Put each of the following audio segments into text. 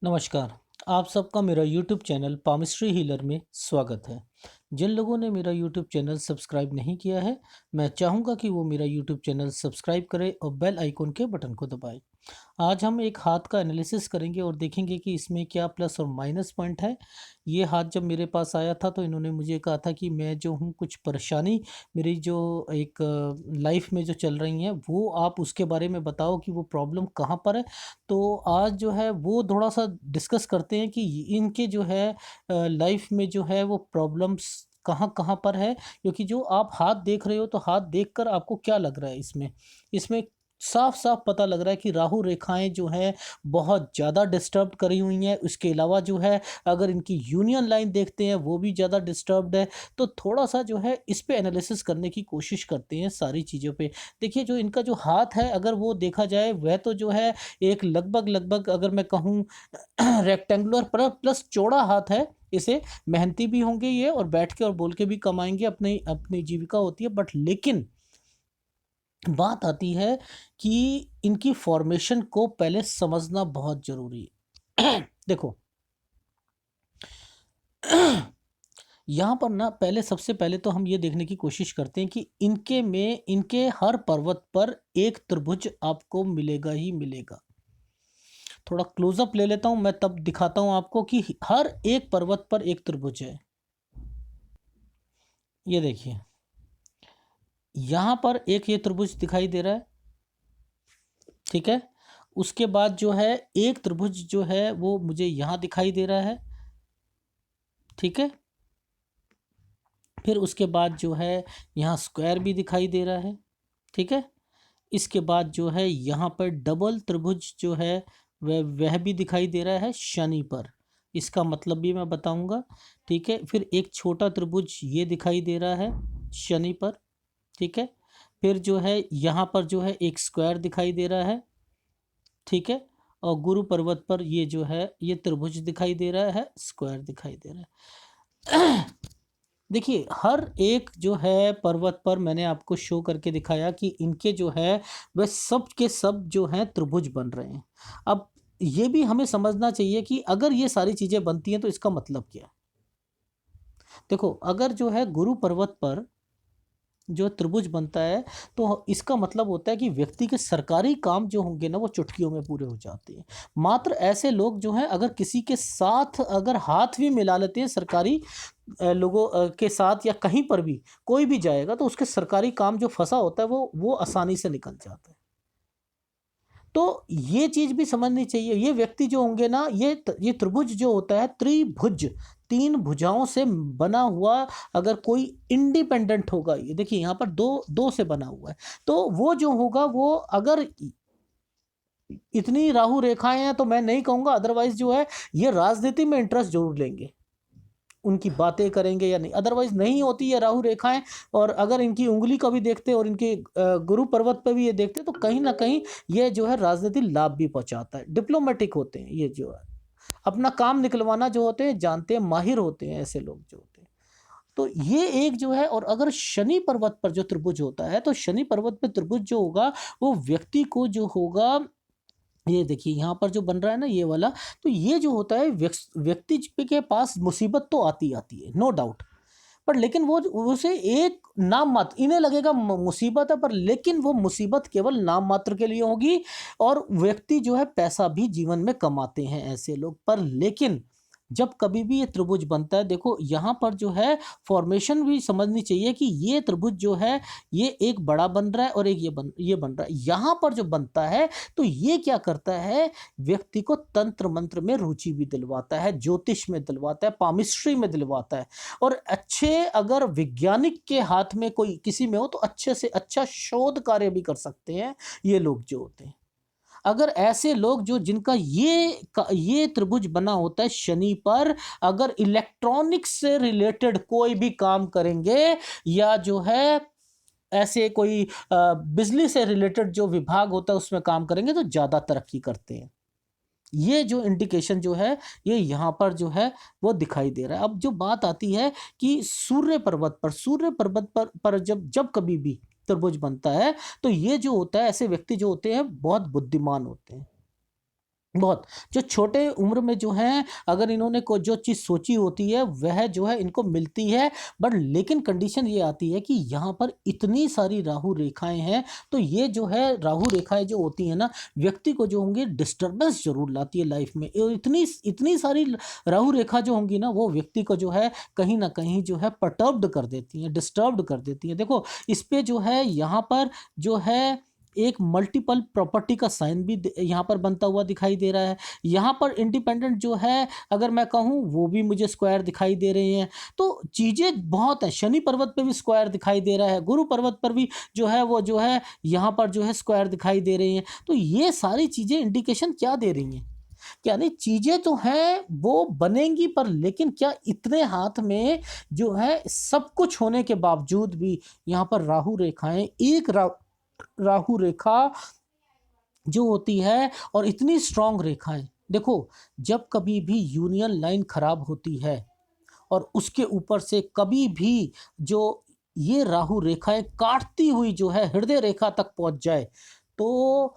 नमस्कार। आप सबका मेरा यूट्यूब चैनल पामिस्ट्री हीलर में स्वागत है। जिन लोगों ने मेरा यूट्यूब चैनल सब्सक्राइब नहीं किया है, मैं चाहूँगा कि वो मेरा यूट्यूब चैनल सब्सक्राइब करें और बेल आइकन के बटन को दबाएँ। आज हम एक हाथ का एनालिसिस करेंगे और देखेंगे कि इसमें क्या प्लस और माइनस पॉइंट है। ये हाथ जब मेरे पास आया था तो इन्होंने मुझे कहा था कि मैं जो हूँ कुछ परेशानी मेरी जो एक लाइफ में जो चल रही हैं वो आप उसके बारे में बताओ कि वो प्रॉब्लम कहाँ पर है। तो आज जो है वो थोड़ा-सा डिस्कस करते हैं कि इनके जो है लाइफ में जो है वो प्रॉब्लम्स कहाँ-कहाँ पर है, क्योंकि जो आप हाथ देख रहे हो तो हाथ देखकर आपको क्या लग रहा है इसमें? इसमें साफ-साफ पता लग रहा है कि राहु रेखाएँ जो हैं बहुत ज़्यादा डिस्टर्ब करी हुई हैं। उसके अलावा जो है अगर इनकी यूनियन लाइन देखते हैं वो भी ज़्यादा डिस्टर्ब्ड है। तो थोड़ा-सा जो है इस पे एनालिसिस करने की कोशिश करते हैं सारी चीज़ों पे। देखिए जो इनका जो हाथ है अगर वो देखा जाए वह तो जो है एक लगभग-लगभग अगर मैं कहूँ रेक्टेंगुलर प्लस चौड़ा हाथ है। इसे मेहनती भी होंगे ये और बैठ के और बोल के भी कमाएँगे, अपनी अपनी जीविका होती है। बट लेकिन बात आती है कि इनकी फ़ॉर्मेशन को पहले समझना बहुत ज़रूरी है। देखो यहाँ पर ना पहले सबसे पहले तो हम ये देखने की कोशिश करते हैं कि इनके हर पर्वत पर एक त्रिभुज आपको मिलेगा ही मिलेगा। थोड़ा क्लोज़अप ले लेता हूँ मैं, तब दिखाता हूँ आपको कि हर एक पर्वत पर एक त्रिभुज है। ये देखिए, यहाँ पर एक ये त्रिभुज दिखाई दे रहा है, ठीक है? उसके बाद जो है एक त्रिभुज जो है वो मुझे यहाँ दिखाई दे रहा है, ठीक है? फिर उसके बाद जो है यहाँ स्क्वायर भी दिखाई दे रहा है, ठीक है? इसके बाद जो है यहाँ पर डबल त्रिभुज जो है वह भी दिखाई दे रहा है शनि पर। इसका मतलब भी मैं बताऊँगा, ठीक है? फिर एक छोटा त्रिभुज ये दिखाई दे रहा है शनि पर, ठीक है? फिर जो है यहाँ पर जो है एक स्क्वायर दिखाई दे रहा है, ठीक है? और गुरु पर्वत पर ये जो है ये त्रिभुज दिखाई दे रहा है, स्क्वायर दिखाई दे रहा है। देखिए, हर एक जो है पर्वत पर मैंने आपको शो करके दिखाया कि इनके जो है वह सब के सब जो हैं त्रिभुज बन रहे हैं। अब ये भी हमें समझना चाहिए कि अगर ये सारी चीज़ें बनती हैं तो इसका मतलब क्या है? देखो, अगर जो है गुरु पर्वत पर जो त्रिभुज बनता है तो इसका मतलब होता है कि व्यक्ति के सरकारी काम जो होंगे ना वो चुटकियों में पूरे हो जाते हैं। मात्र ऐसे लोग जो हैं अगर किसी के साथ अगर हाथ भी मिला लेते हैं सरकारी लोगों के साथ या कहीं पर भी कोई भी जाएगा तो उसके सरकारी काम जो फंसा होता है वो आसानी से निकल जाता है। तो ये चीज़ भी समझनी चाहिए। ये व्यक्ति जो होंगे ना ये त्रिभुज जो होता है त्रिभुज, 3 भुजाओं से बना हुआ अगर कोई इंडिपेंडेंट होगा, ये देखिए यहाँ पर 2 से बना हुआ है। तो वो जो होगा वो अगर इतनी राहु रेखाएँ हैं तो मैं नहीं कहूँगा, अदरवाइज़ जो है ये राजनीति में इंटरेस्ट ज़रूर लेंगे। उनकी बातें करेंगे या नहीं, अदरवाइज़ नहीं होती है राहु रेखाएँ। और अगर इनकी उँगली का भी देखते और इनके गुरु पर्वत पे भी ये देखते तो कहीं न कहीं ये जो है राजनीति लाभ भी पहुँचाता है। डिप्लोमैटिक होते हैं ये जो है। अपना काम निकलवाना जो होते हैं जानते हैं, माहिर होते हैं ऐसे लोग जो होते हैं। तो ये एक जो है। और अगर शनि पर्वत पर जो त्रिभुज होता है तो शनि पर्वत पे त्रिभुज जो होगा वो व्यक्ति को जो होगा, ये देखिए यहाँ पर जो बन रहा है ना ये वाला, तो ये जो होता है व्यक्ति के पास मुसीबत तो आती आती है, नो डाउट। पर लेकिन वो उसे एक नाम मात्र इन्हें लगेगा मुसीबत है, पर लेकिन वो मुसीबत केवल नाम मात्र के लिए होगी। और व्यक्ति जो है पैसा भी जीवन में कमाते हैं ऐसे लोग। पर लेकिन जब कभी भी ये त्रिभुज बनता है, देखो यहाँ पर जो है फॉर्मेशन भी समझनी चाहिए कि ये त्रिभुज जो है ये एक बड़ा बन रहा है और एक ये बन रहा है। यहाँ पर जो बनता है तो ये क्या करता है, व्यक्ति को तंत्र मंत्र में रुचि भी दिलवाता है, ज्योतिष में दिलवाता है, पामिस्ट्री में दिलवाता है। और अच्छे अगर वैज्ञानिक के हाथ में कोई किसी में हो तो अच्छे से अच्छा शोध कार्य भी कर सकते हैं ये लोग जो होते हैं। अगर ऐसे लोग जो जिनका ये त्रिभुज बना होता है शनि पर, अगर इलेक्ट्रॉनिक्स से रिलेटेड कोई भी काम करेंगे या जो है ऐसे कोई बिजली से रिलेटेड जो विभाग होता है उसमें काम करेंगे तो ज़्यादा तरक्की करते हैं। ये जो इंडिकेशन जो है ये यहाँ पर जो है वो दिखाई दे रहा है। अब जो बात आती है कि सूर्य पर्वत पर जब जब कभी भी त्रिभुज बनता है तो ये जो होता है ऐसे व्यक्ति जो होते हैं बहुत बुद्धिमान होते हैं। बहुत। जो छोटे उम्र में जो हैं, अगर इन्होंने को जो चीज़ सोची होती है वह जो है इनको मिलती है, बट लेकिन कंडीशन ये आती है कि यहाँ पर इतनी सारी राहु रेखाएं हैं, तो ये जो है राहु रेखाएं जो होती हैं ना, व्यक्ति को जो होंगी डिस्टर्बेंस जरूर लाती है लाइफ में। इतनी इतनी सारी राहु रेखा जो होंगी ना, वो व्यक्ति को जो है कहीं ना कहीं जो है परटर्ब्ड कर देती हैं, डिस्टर्ब्ड कर देती हैं। देखो इस पे जो है यहाँ पर जो है एक मल्टीपल प्रॉपर्टी का साइन भी यहाँ पर बनता हुआ दिखाई दे रहा है। यहाँ पर इंडिपेंडेंट जो है अगर मैं कहूँ वो भी मुझे स्क्वायर दिखाई दे रहे हैं। तो चीज़ें बहुत हैं, शनि पर्वत पे भी स्क्वायर दिखाई दे रहा है, गुरु पर्वत पर भी जो है वो जो है यहाँ पर जो है स्क्वायर दिखाई दे रही हैं। तो ये सारी चीज़ें इंडिकेशन क्या दे रही हैं? क्या नहीं, चीज़ें तो हैं वो बनेंगी, पर लेकिन क्या इतने हाथ में जो है सब कुछ होने के बावजूद भी यहाँ पर राहु रेखाएं, एक राहु रेखा जो होती है और इतनी स्ट्रांग रेखाएं। देखो जब कभी भी यूनियन लाइन खराब होती है और उसके ऊपर से कभी भी जो ये राहु रेखाएं काटती हुई जो है हृदय रेखा तक पहुंच जाए, तो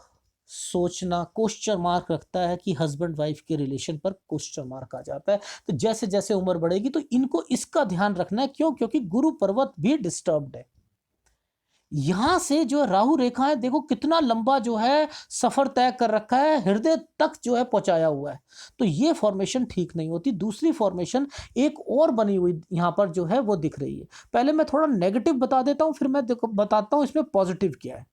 सोचना क्वेश्चन मार्क रखता है कि हस्बैंड वाइफ के रिलेशन पर क्वेश्चन मार्क आ जाता है। तो जैसे जैसे उम्र बढ़ेगी तो इनको इसका ध्यान रखना है। क्यों? क्योंकि गुरु पर्वत भी डिस्टर्ब्ड है। यहां से जो राहु रेखा है, देखो कितना लंबा जो है सफर तय कर रखा है, हृदय तक जो है पहुंचाया हुआ है। तो ये फॉर्मेशन ठीक नहीं होती। दूसरी फॉर्मेशन एक और बनी हुई यहां पर जो है वो दिख रही है। पहले मैं थोड़ा नेगेटिव बता देता हूं, फिर मैं बताता हूं इसमें पॉजिटिव क्या है।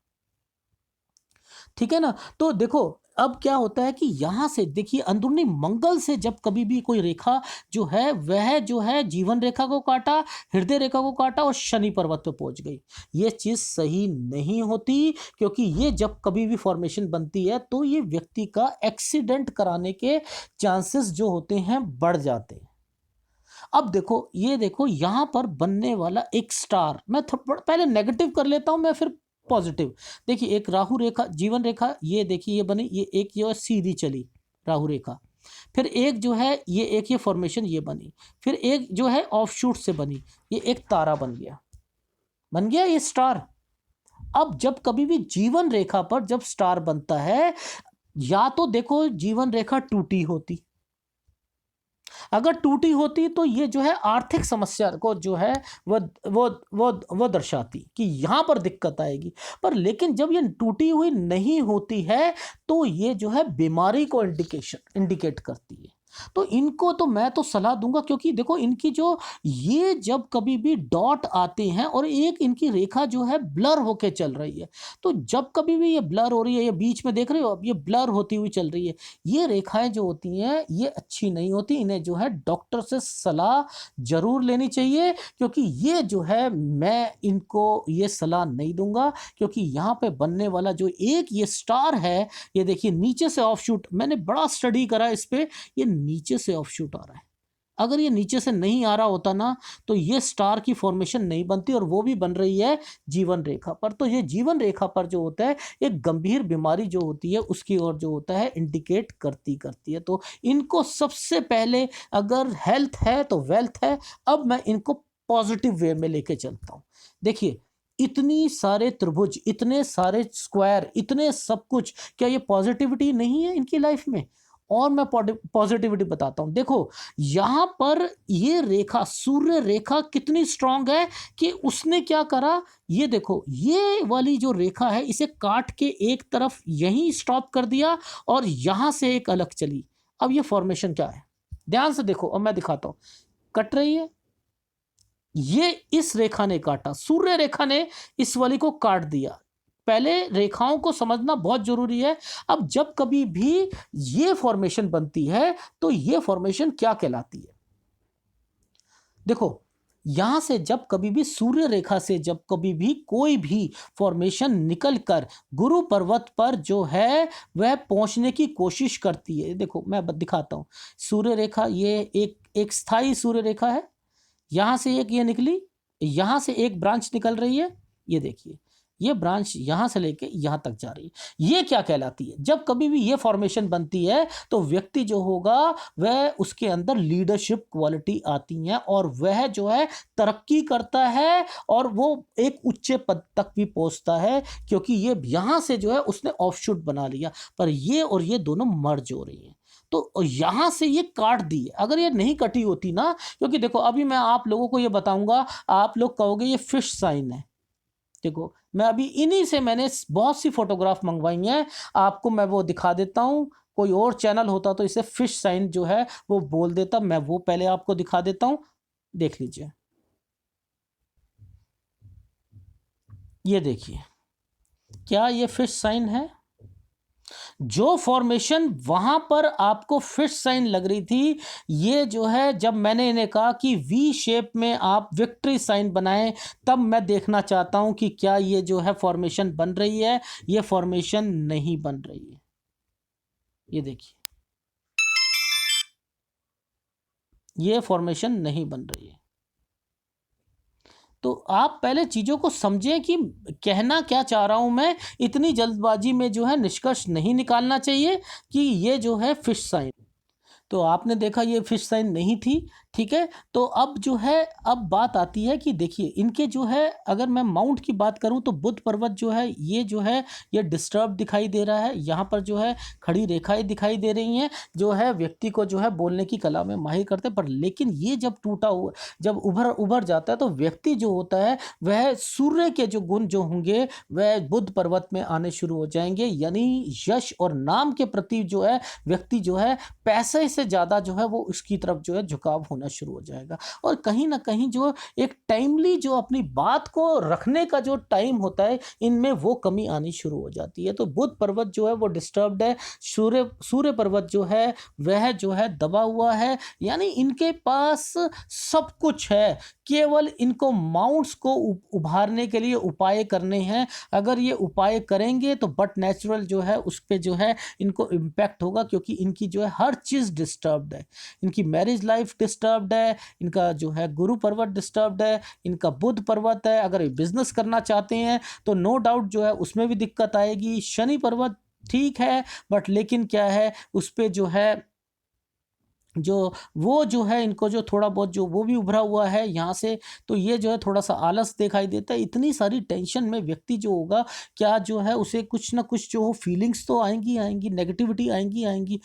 ठीक है ना? तो देखो अब क्या होता है कि यहां से देखिए अंदरूनी मंगल से जब कभी भी कोई रेखा जो है वह जो है जीवन रेखा को काटा, हृदय रेखा को काटा और शनि पर्वत पे पहुंच गई, ये चीज सही नहीं होती। क्योंकि ये जब कभी भी फॉर्मेशन बनती है तो ये व्यक्ति का एक्सीडेंट कराने के चांसेस जो होते हैं बढ़ जाते हैं। अब देखो ये देखो यहां पर बनने वाला एक स्टार, मैं पहले नेगेटिव कर लेता हूं, मैं फिर पॉजिटिव। देखिए एक राहु रेखा, जीवन रेखा, ये देखिए ये बनी, ये एक ये सीधी चली राहु रेखा, फिर एक जो है ये एक ये फॉर्मेशन ये बनी, फिर एक जो है ऑफशूट से बनी, ये एक तारा बन गया ये स्टार। अब जब कभी भी जीवन रेखा पर जब स्टार बनता है, या तो देखो जीवन रेखा टूटी होती, अगर टूटी होती तो ये जो है आर्थिक समस्या को जो है वो वो दर्शाती कि यहां पर दिक्कत आएगी। पर लेकिन जब ये टूटी हुई नहीं होती है तो ये जो है बीमारी को इंडिकेट करती है। तो इनको तो मैं तो सलाह दूंगा, क्योंकि देखो इनकी जो ये जब कभी भी डॉट आते हैं और एक इनकी रेखा जो है ब्लर होके चल रही है, तो जब कभी भी ये ब्लर हो रही है, ये बीच में देख रहे हो अब ये ब्लर होती हुई चल रही है, ये रेखाएं जो होती हैं ये अच्छी नहीं होती। इन्हें जो है डॉक्टर से सलाह जरूर लेनी चाहिए, क्योंकि ये जो है मैं इनको ये सलाह नहीं दूंगा। क्योंकि यहाँ पे बनने वाला जो एक ये स्टार है, ये देखिए नीचे से ऑफशूट, मैंने बड़ा स्टडी करा इस पे, ये नीचे से ऑफशूट आ रहा है। अगर ये नीचे से नहीं आ रहा होता ना तो ये स्टार की फॉर्मेशन नहीं बनती, और वो भी बन रही है जीवन रेखा पर। तो ये जीवन रेखा पर जो होता है एक गंभीर बीमारी जो होती है उसकी ओर जो होता है इंडिकेट करती है। तो इनको सबसे पहले, अगर हेल्थ है तो वेल्थ है। अब मैं इनको पॉजिटिव वे में लेके चलता हूं। देखिए इतनी सारे त्रिभुज, इतने सारे स्क्वायर, इतने सब कुछ, क्या ये पॉजिटिविटी नहीं है इनकी लाइफ में? और मैं पॉजिटिविटी बताता हूं। देखो यहां पर ये रेखा, सूर्य रेखा कितनी स्ट्रांग है कि उसने क्या करा, ये देखो ये वाली जो रेखा है इसे काट के एक तरफ यहीं स्टॉप कर दिया और यहां से एक अलग चली। अब ये फॉर्मेशन क्या है, ध्यान से देखो, अब मैं दिखाता हूं। कट रही है, ये इस रेखा ने काटा, सूर्य रेखा ने इस वाली को काट दिया। पहले रेखाओं को समझना बहुत जरूरी है। अब जब कभी भी ये फॉर्मेशन बनती है तो ये फॉर्मेशन क्या कहलाती है? देखो यहां से जब कभी भी सूर्य रेखा से जब कभी भी कोई भी फॉर्मेशन निकलकर गुरु पर्वत पर जो है वह पहुंचने की कोशिश करती है। देखो मैं दिखाता हूं, सूर्य रेखा ये एक स्थायी सूर्य रेखा है। यहां से एक ये निकली, यहां से एक ब्रांच निकल रही है, ये देखिए ये ब्रांच यहाँ से लेके यहाँ तक जा रही है। ये क्या कहलाती है? जब कभी भी ये फॉर्मेशन बनती है तो व्यक्ति जो होगा वह उसके अंदर लीडरशिप क्वालिटी आती हैं और वह जो है तरक्की करता है और वो एक उच्च पद तक भी पहुंचता है, क्योंकि ये यहाँ से जो है उसने ऑफशूट बना लिया। पर ये और ये दोनों मर्ज हो रही हैं, तो यहाँ से ये काट दी है। अगर ये नहीं कटी होती ना, क्योंकि देखो अभी मैं आप लोगों को ये बताऊंगा, आप लोग कहोगे ये फिश साइन है। देखो मैं अभी इन्हीं से मैंने बहुत सी फोटोग्राफ मंगवाई हैं, आपको मैं वो दिखा देता हूँ। कोई और चैनल होता तो इसे फिश साइन जो है वो बोल देता, मैं वो पहले आपको दिखा देता हूँ, देख लीजिए। ये देखिए, क्या ये फिश साइन है? जो फॉर्मेशन वहां पर आपको फिश साइन लग रही थी, ये जो है जब मैंने इन्हें कहा कि वी शेप में आप विक्ट्री साइन बनाएं, तब मैं देखना चाहता हूं कि क्या ये जो है फॉर्मेशन बन रही है। ये फॉर्मेशन नहीं बन रही है। ये देखिए, ये फॉर्मेशन नहीं बन रही है। तो आप पहले चीज़ों को समझें कि कहना क्या चाह रहा हूं मैं। इतनी जल्दबाजी में जो है निष्कर्ष नहीं निकालना चाहिए कि ये जो है फिश साइन। तो आपने देखा ये फिश साइन नहीं थी, ठीक है। तो अब जो है, अब बात आती है कि देखिए इनके जो है, अगर मैं माउंट की बात करूं तो बुद्ध पर्वत जो है ये डिस्टर्ब दिखाई दे रहा है। यहाँ पर जो है खड़ी रेखाएं दिखाई दे रही हैं, जो है व्यक्ति को जो है बोलने की कला में माहिर करते हैं। पर लेकिन ये जब टूटा हुआ, जब उभर जाता है, तो व्यक्ति जो होता है वह सूर्य के जो गुण जो होंगे वह बुद्ध पर्वत में आने शुरू हो जाएंगे। यानी यश और नाम के प्रति जो है व्यक्ति जो है पैसे से ज़्यादा जो है वो उसकी तरफ जो है झुकाव होना शुरू हो जाएगा। और कहीं ना कहीं जो एक टाइमली जो अपनी बात को रखने का जो टाइम होता है, इनमें वो कमी आनी शुरू हो जाती है। तो बुद्ध पर्वत जो है वो डिस्टर्ब्ड है, सूर्य पर्वत जो है वह जो है दबा हुआ है। यानी इनके पास सब कुछ है, केवल इनको माउंट्स को उभारने के लिए उपाय करने हैं। अगर ये उपाय करेंगे तो बट नेचुरल जो है उस पर जो है इनको इम्पैक्ट होगा, क्योंकि इनकी जो है हर चीज़ डिस्टर्ब्ड है। इनकी मैरिज लाइफ डिस्टर्ब्ड है, इनका जो है गुरु पर्वत डिस्टर्ब्ड है, इनका बुध पर्वत है। अगर ये बिजनेस करना चाहते हैं तो नो डाउट जो है उसमें भी दिक्कत आएगी। शनि पर्वत ठीक है, बट लेकिन क्या है उस पर जो है जो वो जो है इनको जो थोड़ा बहुत जो वो भी उभरा हुआ है यहाँ से, तो ये जो है थोड़ा सा आलस दिखाई देता है। इतनी सारी टेंशन में व्यक्ति जो होगा, क्या जो है उसे कुछ ना कुछ जो फीलिंग्स तो आएंगी आएंगी, नेगेटिविटी आएंगी आएंगी,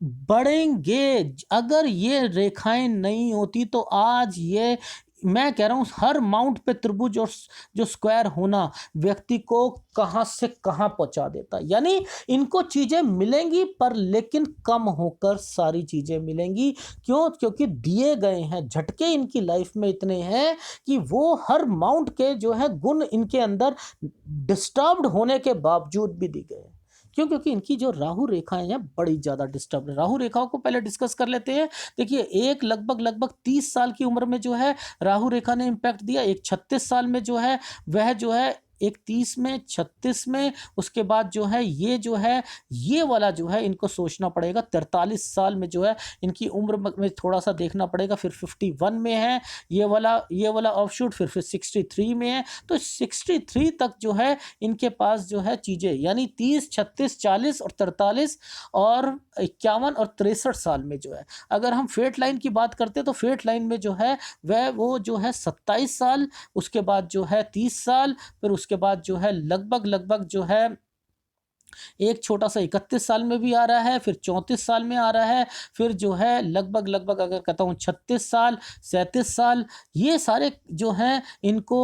बढ़ेंगे। अगर ये रेखाएं नहीं होती तो आज ये, मैं कह रहा हूँ, हर माउंट पे त्रिभुज और जो स्क्वायर होना व्यक्ति को कहाँ से कहाँ पहुँचा देता। यानी इनको चीज़ें मिलेंगी, पर लेकिन कम होकर सारी चीज़ें मिलेंगी। क्यों? क्योंकि दिए गए हैं झटके इनकी लाइफ में इतने हैं कि वो हर माउंट के जो है गुण इनके अंदर डिस्टर्ब्ड होने के बावजूद भी दी गए। क्यों? क्योंकि इनकी जो राहु रेखाएं हैं बड़ी ज़्यादा डिस्टर्ब है। राहु रेखाओं को पहले डिस्कस कर लेते हैं। देखिए, एक लगभग 30 साल की उम्र में जो है राहु रेखा ने इम्पैक्ट दिया। एक 36 साल में जो है वह जो है, एक 30 में, 36 में, उसके बाद जो है ये वाला जो है इनको सोचना पड़ेगा। 43 साल में जो है इनकी उम्र में थोड़ा सा देखना पड़ेगा। फिर 51 में है ये वाला ऑफशूट, फिर 63 में है। तो 63 तक जो है इनके पास जो है चीज़ें, यानी 30, 36, 40 और 43 और 51 और 63 साल में जो है, अगर हम फेट लाइन की बात करते हैं तो फेट लाइन में जो है वह वो जो है 27 साल, उसके बाद जो है 30 साल, फिर उसके बाद जो है लगभग जो है एक छोटा सा 31 साल में भी आ रहा है, फिर 34 साल में आ रहा है, फिर जो है लगभग अगर कहता हूँ 36 साल, 37 साल, ये सारे जो हैं इनको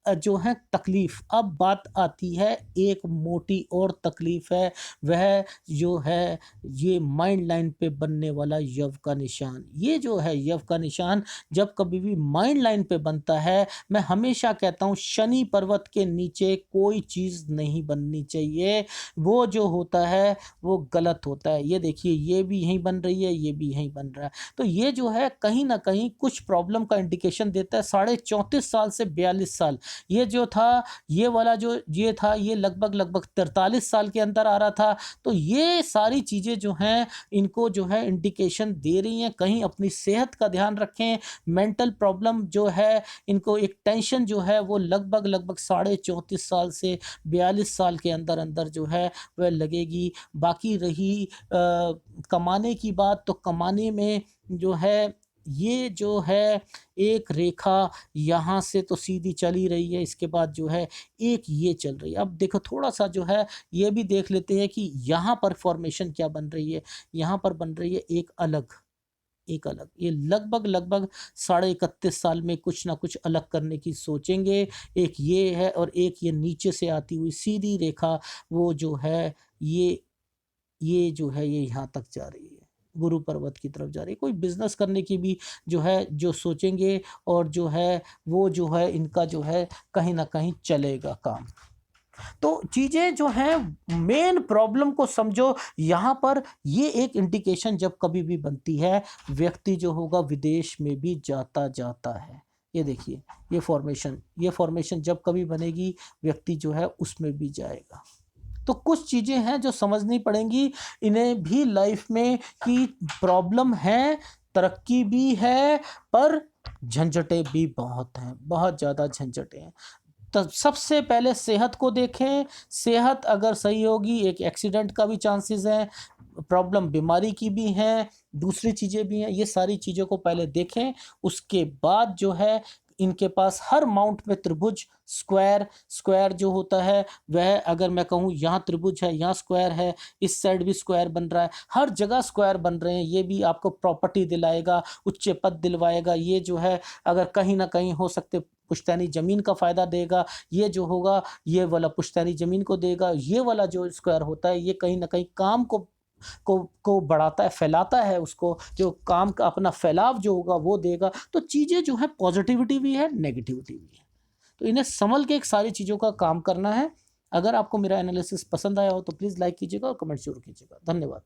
जो है तकलीफ। अब बात आती है एक मोटी और तकलीफ है, वह जो है ये माइंड लाइन पे बनने वाला यव का निशान। ये जो है यव का निशान जब कभी भी माइंड लाइन पे बनता है, मैं हमेशा कहता हूँ शनि पर्वत के नीचे कोई चीज़ नहीं बननी चाहिए। वो जो होता है वो गलत होता है। ये देखिए, ये भी यहीं बन रही है, ये भी यहीं बन रहा है। तो ये जो है कहीं ना कहीं कुछ प्रॉब्लम का इंडिकेशन देता है। 34.5 साल से 42 साल ये जो था, ये वाला जो ये था, ये लगभग 43 साल के अंदर आ रहा था। तो ये सारी चीज़ें जो हैं इनको जो है इंडिकेशन दे रही हैं, कहीं अपनी सेहत का ध्यान रखें। मेंटल प्रॉब्लम जो है, इनको एक टेंशन जो है वो लगभग 34.5 साल से 42 साल के अंदर अंदर जो है वह लगेगी। बाकी रही कमाने की बात, तो कमाने में जो है ये जो है एक रेखा यहाँ से तो सीधी चली रही है, इसके बाद जो है एक ये चल रही है। अब देखो थोड़ा-सा जो है ये भी देख लेते हैं कि यहाँ पर फॉर्मेशन क्या बन रही है। यहाँ पर बन रही है एक अलग, ये लगभग साढ़े 31 साल में कुछ ना कुछ अलग करने की सोचेंगे। एक ये है और एक ये नीचे से आती हुई सीधी रेखा, वो जो है ये जो है ये यहाँ तक जा रही है, गुरु पर्वत की तरफ जा रही है। कोई बिज़नेस करने की भी जो है जो सोचेंगे, और जो है वो जो है इनका जो है कहीं न कहीं चलेगा काम। तो चीज़ें जो हैं, मेन प्रॉब्लम को समझो। यहाँ पर ये एक इंडिकेशन जब कभी भी बनती है, व्यक्ति जो होगा विदेश में भी जाता है। ये देखिए, ये फॉर्मेशन जब कभी बनेगी, व्यक्ति जो है उसमें भी जाएगा। तो कुछ चीज़ें हैं जो समझनी पड़ेंगी इन्हें भी लाइफ में, कि प्रॉब्लम है, तरक्की भी है, पर झंझटें भी बहुत हैं, बहुत ज़्यादा झंझटें हैं। तो सबसे पहले सेहत को देखें। सेहत अगर सही होगी, एक एक्सीडेंट का भी चांसेस है, प्रॉब्लम बीमारी की भी हैं, दूसरी चीज़ें भी हैं। ये सारी चीज़ों को पहले देखें, उसके बाद जो है इनके पास हर माउंट में त्रिभुज, स्क्वायर जो होता है वह, अगर मैं कहूँ यहाँ त्रिभुज है, यहाँ स्क्वायर है, इस साइड भी स्क्वायर बन रहा है, हर जगह स्क्वायर बन रहे हैं। ये भी आपको प्रॉपर्टी दिलाएगा, उच्च पद दिलवाएगा। ये जो है अगर कहीं ना कहीं हो सकते पुश्तैनी ज़मीन का फ़ायदा देगा। ये जो होगा ये वाला पुश्तैनी ज़मीन को देगा। ये वाला जो स्क्वायर होता है ये कहीं ना कहीं काम को बढ़ाता है, फैलाता है, उसको जो काम का अपना फैलाव जो होगा वो देगा। तो चीज़ें जो है पॉजिटिविटी भी है, नेगेटिविटी भी है। तो इन्हें संभल के एक सारी चीज़ों का काम करना है। अगर आपको मेरा एनालिसिस पसंद आया हो तो प्लीज़ लाइक कीजिएगा और कमेंट ज़रूर कीजिएगा। धन्यवाद।